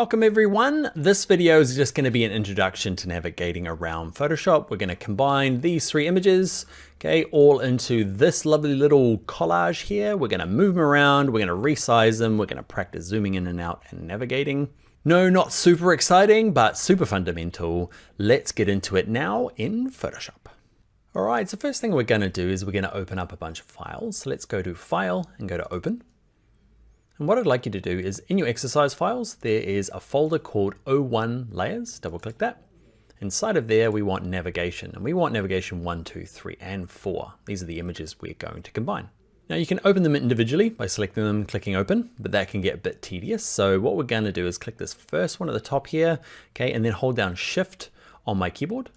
Welcome everyone. This video is just going to be an introduction to navigating around Photoshop. We're going to combine these three images, okay, all into this lovely little collage here. We're going to move them around. We're going to resize them. We're going to practice zooming in and out and navigating. No, not super exciting, but super fundamental. Let's get into it now in Photoshop. All right, so first thing we're going to do is we're going to open up a bunch of files. So let's go to File and go to Open. And what I'd like you to do is in your exercise files, there is a folder called O1 layers. Double click that. Inside of there, we want navigation, and we want navigation 1, 2, 3, and 4. These are the images we're going to combine. Now you can open them individually by selecting them, clicking open, but that can get a bit tedious. So what we're going to do is click this first one at the top here, okay, and then hold down Shift on my keyboard,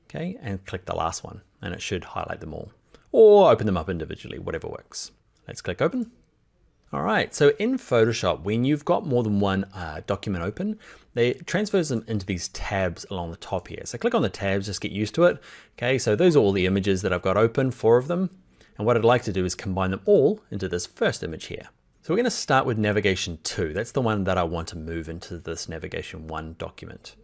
okay, and click the last one, and it should highlight them all, or open them up individually, whatever works. Let's click open. All right, so in Photoshop, when you've got more than one document open, they transfers them into these tabs along the top here. So click on the tabs, just get used to it. Okay, so those are all the images that I've got open, 4 of them. And what I'd like to do is combine them all into this first image here. So we're gonna start with navigation 2. That's the one that I want to move into this navigation 1 document.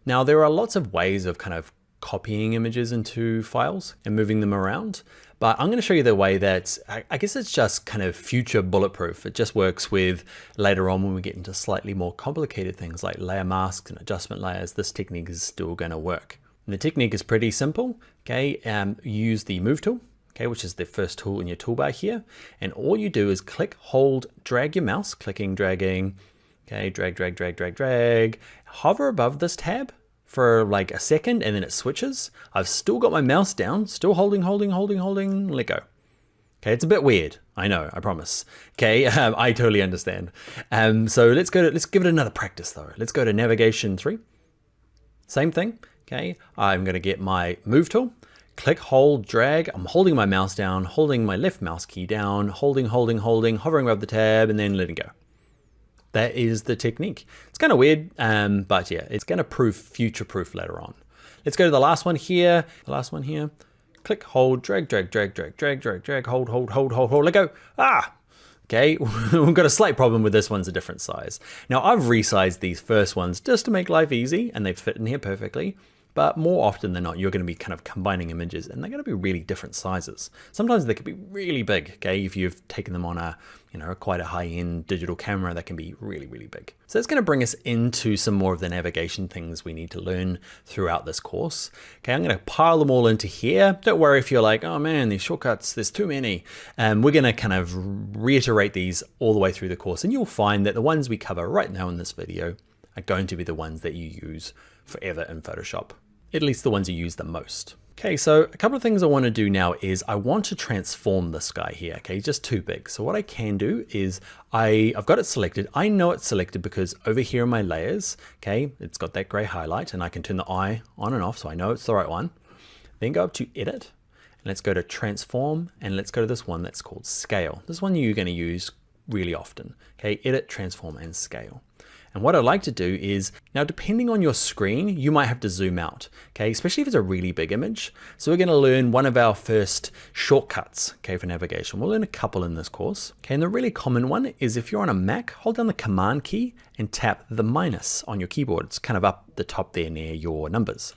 Now there are lots of ways of kind of copying images into files and moving them around. But I'm going to show you the way that, I guess it's just kind of future bulletproof. It just works with later on when we get into slightly more complicated things like layer masks and adjustment layers. This technique is still going to work. And the technique is pretty simple. Okay, use the move tool, okay, which is the first tool in your toolbar here. And all you do is click, hold, drag your mouse, clicking, dragging, okay, drag, drag, drag, drag, drag, hover above this tab for like a second, and then it switches. I've still got my mouse down, still holding, let go. Okay, it's a bit weird. I know, I promise. Okay, I totally understand. So let's give it another practice though. Let's go to navigation 3. Same thing. Okay, I'm gonna get my move tool, click, hold, drag. I'm holding my mouse down, holding my left mouse key down, holding, hovering above the tab, and then letting go. That is the technique. It's kind of weird, but yeah, it's going to prove future-proof later on. Let's go to the last one here. Click, hold, drag, drag, drag, drag, drag, drag, drag, hold, let go. Ah! Okay, we've got a slight problem with this one's a different size. Now I've resized these first ones just to make life easy, and they fit in here perfectly. But more often than not, you're going to be kind of combining images, and they're going to be really different sizes. Sometimes they could be really big, okay? If you've taken them on a, quite a high-end digital camera, that can be really, really big. So that's going to bring us into some more of the navigation things we need to learn throughout this course. Okay, I'm going to pile them all into here. Don't worry if you're like, oh man, these shortcuts, there's too many. We're going to kind of reiterate these all the way through the course, and you'll find that the ones we cover right now in this video are going to be the ones that you use forever in Photoshop, at least the ones you use the most. Okay, so a couple of things I want to do now is I want to transform this guy here. Okay, he's just too big. So what I can do is I've got it selected. I know it's selected because over here in my layers, okay, it's got that gray highlight, and I can turn the eye on and off, so I know it's the right one. Then go up to Edit, and let's go to Transform, and let's go to this one that's called Scale. This one you're going to use really often. Okay, Edit, Transform, and Scale. And what I'd like to do is, now depending on your screen, you might have to zoom out, okay, especially if it's a really big image. So we're going to learn one of our first shortcuts, okay, for navigation. We'll learn a couple in this course. Okay, and the really common one is if you're on a Mac, hold down the Command key and tap the minus on your keyboard. It's kind of up the top there near your numbers.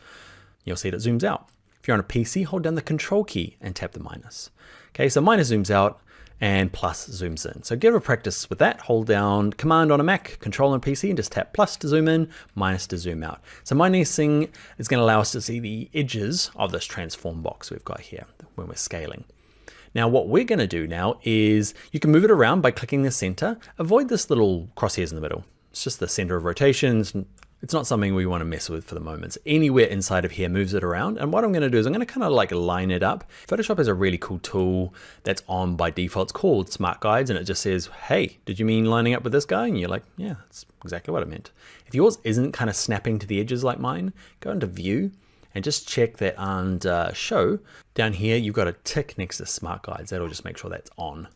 You'll see that it zooms out. If you're on a PC, hold down the Control key and tap the minus. Okay, so minus zooms out, and plus zooms in. So give a practice with that. Hold down Command on a Mac, Control on a PC, and just tap plus to zoom in, minus to zoom out. So minusing is going to allow us to see the edges of this transform box we've got here when we're scaling. Now what we're going to do now is you can move it around by clicking the center. Avoid this little crosshairs in the middle. It's just the center of rotation. It's not something we want to mess with for the moment. So anywhere inside of here moves it around. And what I'm going to do is I'm going to kind of like line it up. Photoshop has a really cool tool that's on by default. It's called Smart Guides, and it just says, hey, did you mean lining up with this guy? And you're like, yeah, that's exactly what I meant. If yours isn't kind of snapping to the edges like mine, go into View and just check that under Show. Down here, you've got a tick next to Smart Guides. That'll just make sure that's on.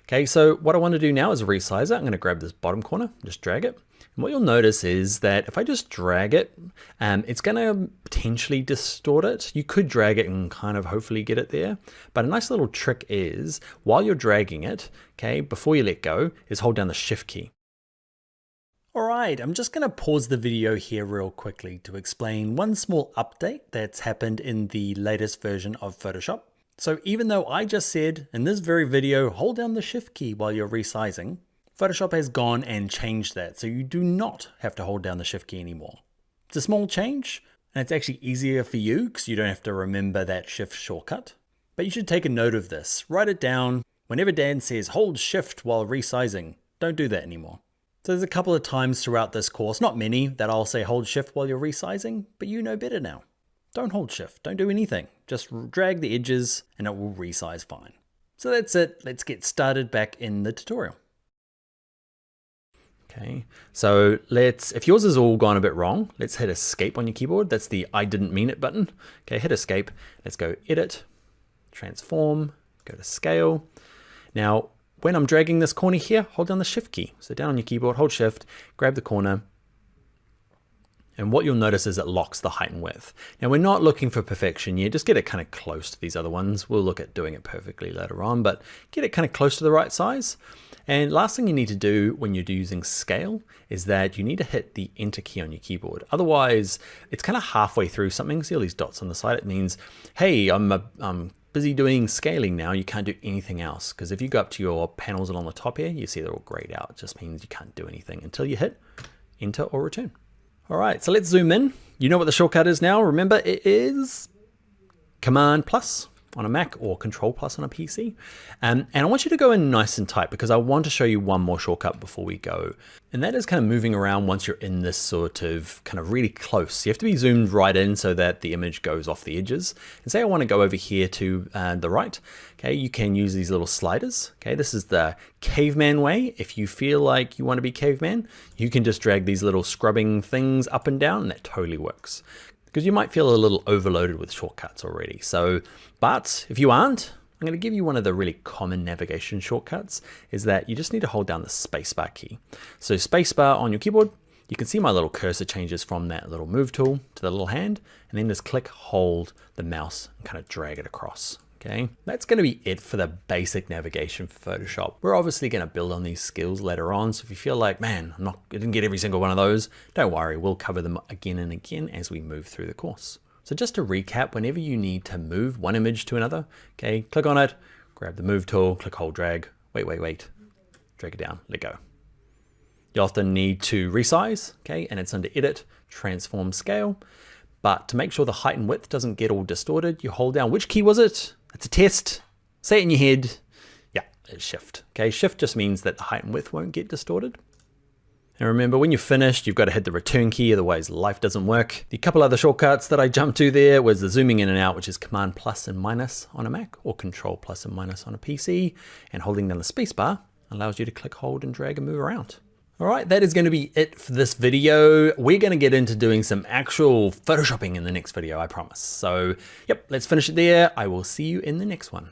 Okay, so what I want to do now is resize it. I'm going to grab this bottom corner, just drag it. And what you'll notice is that if I just drag it, it's going to potentially distort it. You could drag it and kind of hopefully get it there. But a nice little trick is while you're dragging it, okay, before you let go, is hold down the Shift key. All right, I'm just going to pause the video here real quickly to explain one small update that's happened in the latest version of Photoshop. So even though I just said in this very video, hold down the Shift key while you're resizing, Photoshop has gone and changed that. So you do not have to hold down the Shift key anymore. It's a small change, and it's actually easier for you because you don't have to remember that Shift shortcut. But you should take a note of this. Write it down. Whenever Dan says hold Shift while resizing, don't do that anymore. So there's a couple of times throughout this course, not many, that I'll say hold Shift while you're resizing, but you know better now. Don't hold Shift, don't do anything. Just drag the edges and it will resize fine. So that's it. Let's get started back in the tutorial. Okay, so if yours has all gone a bit wrong, let's hit Escape on your keyboard. That's the I didn't mean it button. Okay, hit Escape. Let's go Edit, Transform, go to Scale. Now, when I'm dragging this corner here, hold down the Shift key. So down on your keyboard, hold Shift, grab the corner. And what you'll notice is it locks the height and width. Now, we're not looking for perfection yet. Just get it kind of close to these other ones. We'll look at doing it perfectly later on, but get it kind of close to the right size. And last thing you need to do when you're using scale is that you need to hit the Enter key on your keyboard. Otherwise, it's kind of halfway through something. See all these dots on the side? It means, hey, I'm busy doing scaling now. You can't do anything else. Because if you go up to your panels along the top here, you see they're all grayed out. It just means you can't do anything until you hit Enter or Return. All right, so let's zoom in. You know what the shortcut is now. Remember, it is Command plus on a Mac or Control plus on a PC. And I want you to go in nice and tight because I want to show you one more shortcut before we go. And that is kind of moving around once you're in this sort of kind of really close. You have to be zoomed right in so that the image goes off the edges. And say I want to go over here to the right. Okay, you can use these little sliders. Okay, this is the caveman way. If you feel like you want to be caveman, you can just drag these little scrubbing things up and down and that totally works. Because you might feel a little overloaded with shortcuts already. But if you aren't, I'm going to give you one of the really common navigation shortcuts is that you just need to hold down the spacebar key. So spacebar on your keyboard, you can see my little cursor changes from that little move tool to the little hand, and then just click, hold the mouse and kind of drag it across. Okay, that's going to be it for the basic navigation for Photoshop. We're obviously going to build on these skills later on. So if you feel like, man, I didn't get every single one of those, don't worry, we'll cover them again and again as we move through the course. So just to recap, whenever you need to move one image to another, okay, click on it, grab the move tool, click, hold, drag, wait, drag it down, let go. You often need to resize, okay, and it's under Edit, Transform, Scale. But to make sure the height and width doesn't get all distorted, you hold down, which key was it? It's a test. Say it in your head. Yeah, it's Shift. Okay, Shift just means that the height and width won't get distorted. And remember, when you're finished, you've got to hit the Return key, otherwise life doesn't work. The couple other shortcuts that I jumped to there was the zooming in and out, which is Command plus and minus on a Mac, or Control plus and minus on a PC. And holding down the spacebar allows you to click, hold, and drag and move around. All right, that is going to be it for this video. We're going to get into doing some actual photoshopping in the next video, I promise. So, yep, let's finish it there. I will see you in the next one.